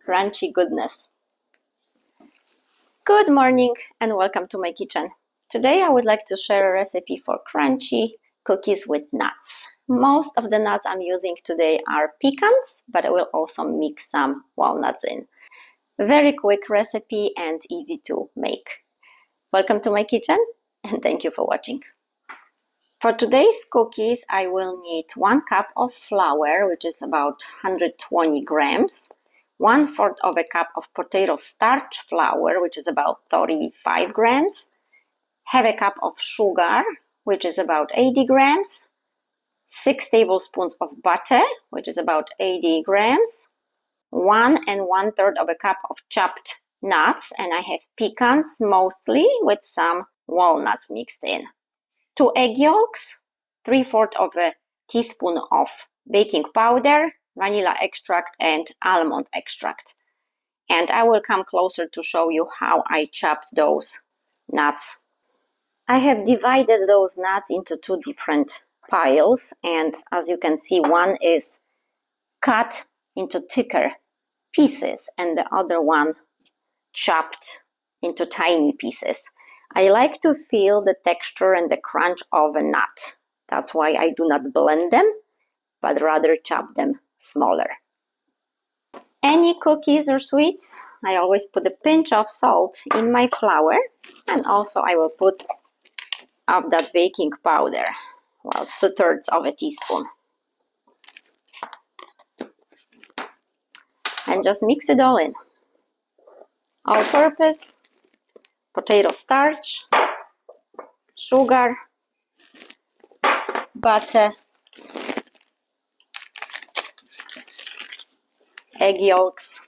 crunchy goodness. Good morning and welcome to my kitchen. Today I would like to share a recipe for crunchy cookies with nuts. Most of the nuts I'm using today are pecans, but I will also mix some walnuts in. Very quick recipe and easy to make. Welcome to my kitchen and thank you for watching. For today's cookies, I will need 1 cup of flour, which is about 120 grams, 1/4 of a cup of potato starch flour, which is about 35 grams, half a cup of sugar, which is about 80 grams, 6 tablespoons of butter, which is about 80 grams, 1 1/3 of a cup of chopped nuts, and I have pecans mostly with some walnuts mixed in. 2 egg yolks, 3/4 of a teaspoon of baking powder, vanilla extract, and almond extract. And I will come closer to show you how I chopped those nuts. I have divided those nuts into 2 different piles, and as you can see, one is cut into thicker pieces and the other one chopped into tiny pieces. I like to feel the texture and the crunch of a nut. That's why I do not blend them, but rather chop them smaller. Any cookies or sweets, I always put a pinch of salt in my flour, and also I will put of that baking powder, well, 2/3 of a teaspoon. And just mix it all in. All-purpose, potato starch, sugar, butter, egg yolks,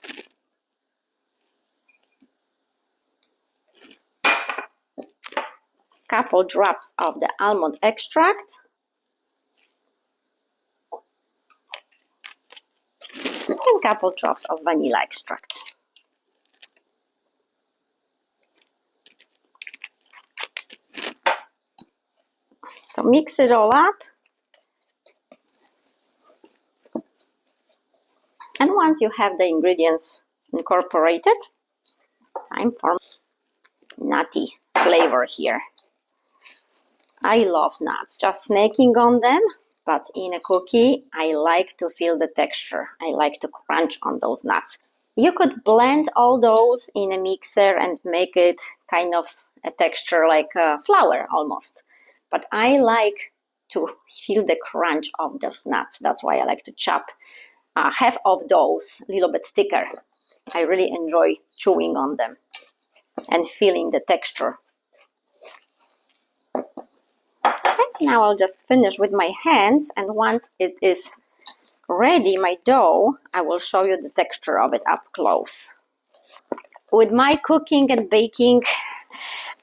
couple drops of the almond extract, and couple drops of vanilla extract. So mix it all up. And once you have the ingredients incorporated, time for nutty flavor here. I love nuts, just snacking on them, but in a cookie, I like to feel the texture. I like to crunch on those nuts. You could blend all those in a mixer and make it kind of a texture like flour almost. But I like to feel the crunch of those nuts. That's why I like to chop half of those a little bit thicker. I really enjoy chewing on them and feeling the texture. Okay, now I'll just finish with my hands, and once it is ready, my dough, I will show you the texture of it up close. With my cooking and baking,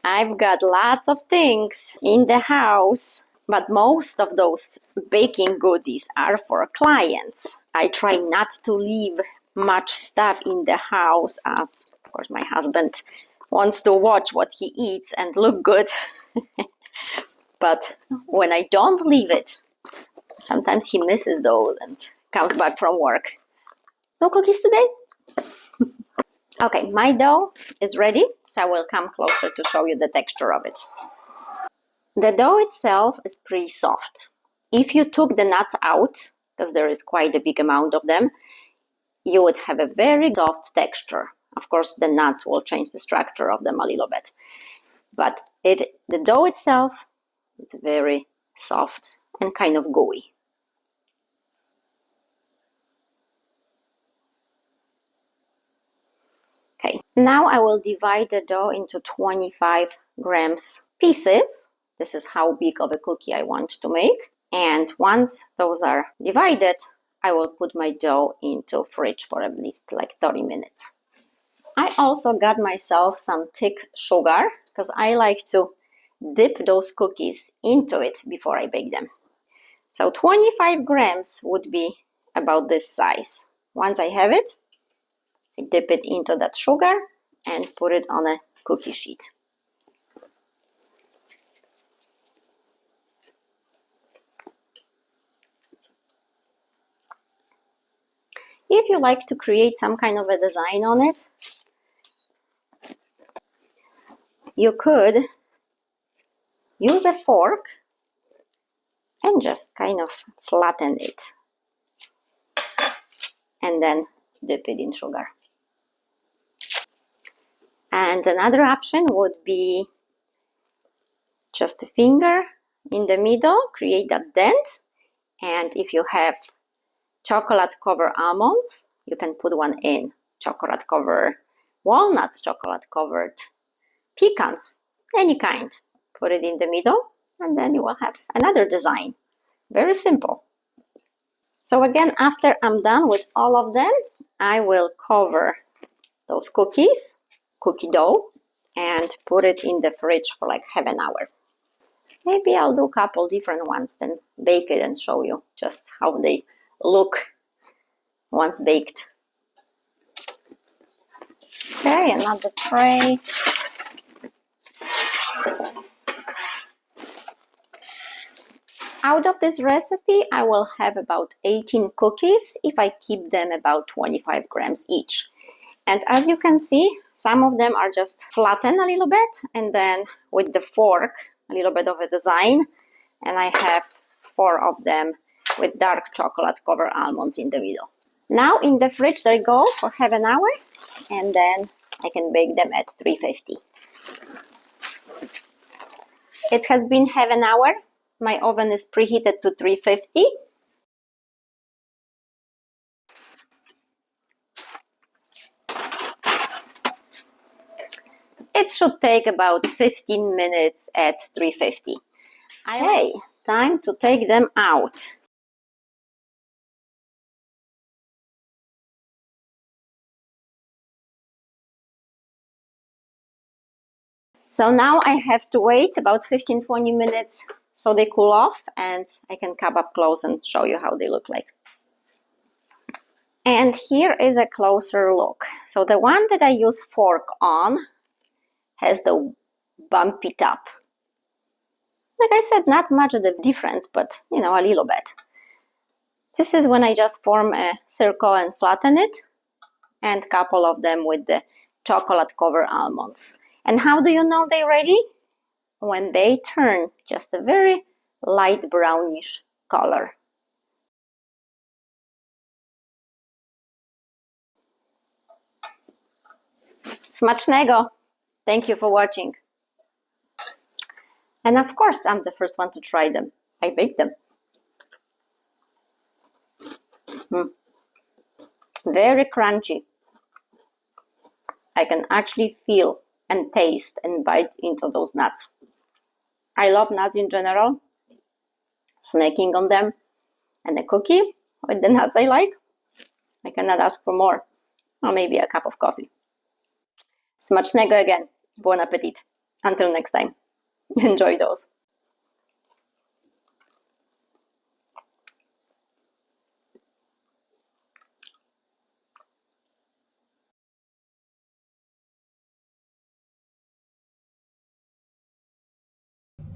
I've got lots of things in the house, but most of those baking goodies are for clients. I try not to leave much stuff in the house, as of course my husband wants to watch what he eats and look good. But when I don't leave it, sometimes he misses those and comes back from work. No cookies today? Okay, my dough is ready, so I will come closer to show you the texture of it. The dough itself is pretty soft. If you took the nuts out, because there is quite a big amount of them, you would have a very soft texture. Of course, the nuts will change the structure of them a little bit. But the dough itself is very soft and kind of gooey. Okay, now I will divide the dough into 25 grams pieces. This is how big of a cookie I want to make. And once those are divided, I will put my dough into fridge for at least like 30 minutes. I also got myself some thick sugar because I like to dip those cookies into it before I bake them. So 25 grams would be about this size. Once I have it, I dip it into that sugar and put it on a cookie sheet. If you like to create some kind of a design on it, you could use a fork and just kind of flatten it, and then dip it in sugar. And another option would be just a finger in the middle, create that dent, and if you have chocolate covered almonds, you can put one in. Chocolate covered walnuts, chocolate covered pecans, any kind. Put it in the middle, and then you will have another design. Very simple. So again, after I'm done with all of them, I will cover those cookies, cookie dough, and put it in the fridge for like half an hour. Maybe I'll do a couple different ones, then bake it and show you just how they look once baked. Okay, another tray. Out of this recipe, I will have about 18 cookies if I keep them about 25 grams each. And as you can see, some of them are just flattened a little bit, and then with the fork, a little bit of a design, and I have 4 of them with dark chocolate covered almonds in the middle. Now in the fridge they go for half an hour, and then I can bake them at 350. It has been half an hour. My oven is preheated to 350. It should take about 15 minutes at 350. Okay, time to take them out. So now I have to wait about 15-20 minutes so they cool off, and I can come up close and show you how they look like. And here is a closer look. So the one that I use fork on has the bumpy top. Like I said, not much of the difference, but you know, a little bit. This is when I just form a circle and flatten it, and a couple of them with the chocolate covered almonds. And how do you know they're ready? When they turn just a very light brownish color. Smacznego! Thank you for watching. And of course, I'm the first one to try them. I baked them. Very crunchy. I can actually feel and taste and bite into those nuts. I love nuts in general. Snacking on them, and a cookie with the nuts I like. I cannot ask for more. Or maybe a cup of coffee. Smacznego again. Bon appetit. Until next time. Enjoy those.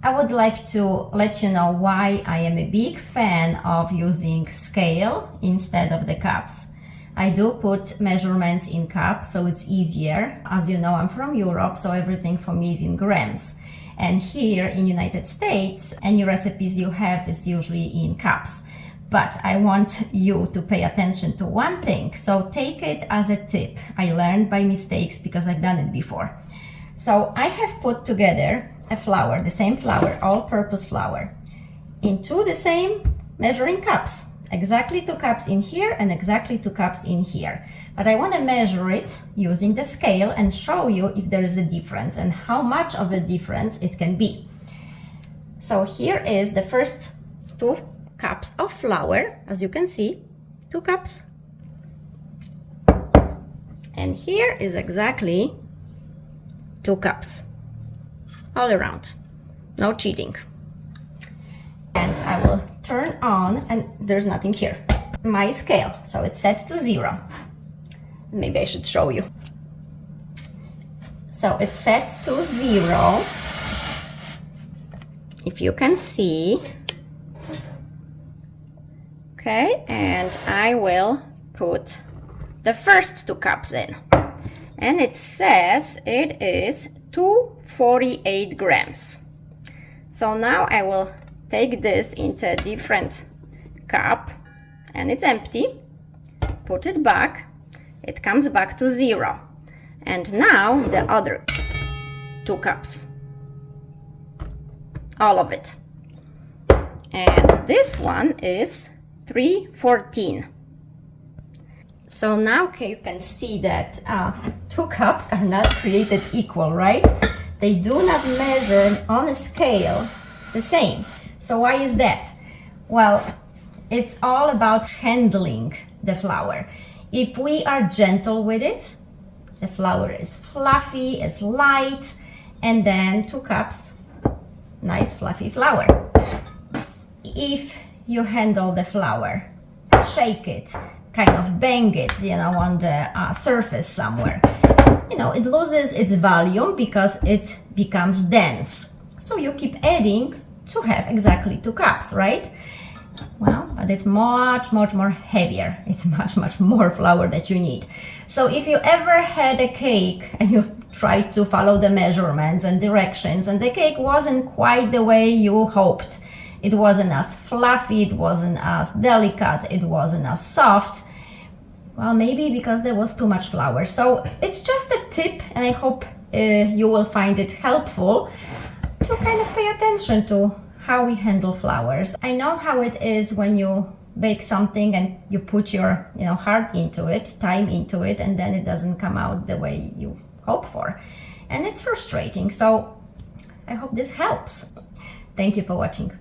I would like to let you know why I am a big fan of using scale instead of the cups. I do put measurements in cups so it's easier. As you know, I'm from Europe, so everything for me is in grams. And here in United States, any recipes you have is usually in cups. But I want you to pay attention to one thing, so take it as a tip. I learned by mistakes because I've done it before. So I have put together a flour, the same flour, all-purpose flour, into the same measuring cups. Exactly 2 cups in here and exactly 2 cups in here. But I want to measure it using the scale and show you if there is a difference and how much of a difference it can be. So here is the first 2 cups of flour, as you can see, 2 cups. And here is exactly 2 cups. All around, no cheating. And I will turn on, and there's nothing here. My scale, so it's set to 0. Maybe I should show you. So it's set to 0. If you can see. Okay, and I will put the first 2 cups in. And it says it is 248 grams. So now I will take this into a different cup, and it's empty. Put it back. It comes back to 0. And now the other 2 cups. All of it. And this one is 314. So now you can see that 2 cups are not created equal, right? They do not measure on a scale the same. So why is that? Well, it's all about handling the flour. If we are gentle with it, the flour is fluffy, it's light, and then 2 cups, nice fluffy flour. If you handle the flour, shake it, kind of bang it, on the surface somewhere, it loses its volume because it becomes dense. So you keep adding to have exactly 2 cups, right? Well, but it's much more heavier. It's much more flour that you need. So if you ever had a cake and you tried to follow the measurements and directions and the cake wasn't quite the way you hoped, it wasn't as fluffy, it wasn't as delicate, it wasn't as soft, well, maybe because there was too much flour. So it's just a tip, and I hope you will find it helpful to kind of pay attention to how we handle flours. I know how it is when you bake something and you put your heart into it, time into it, and then it doesn't come out the way you hope for. And it's frustrating. So I hope this helps. Thank you for watching.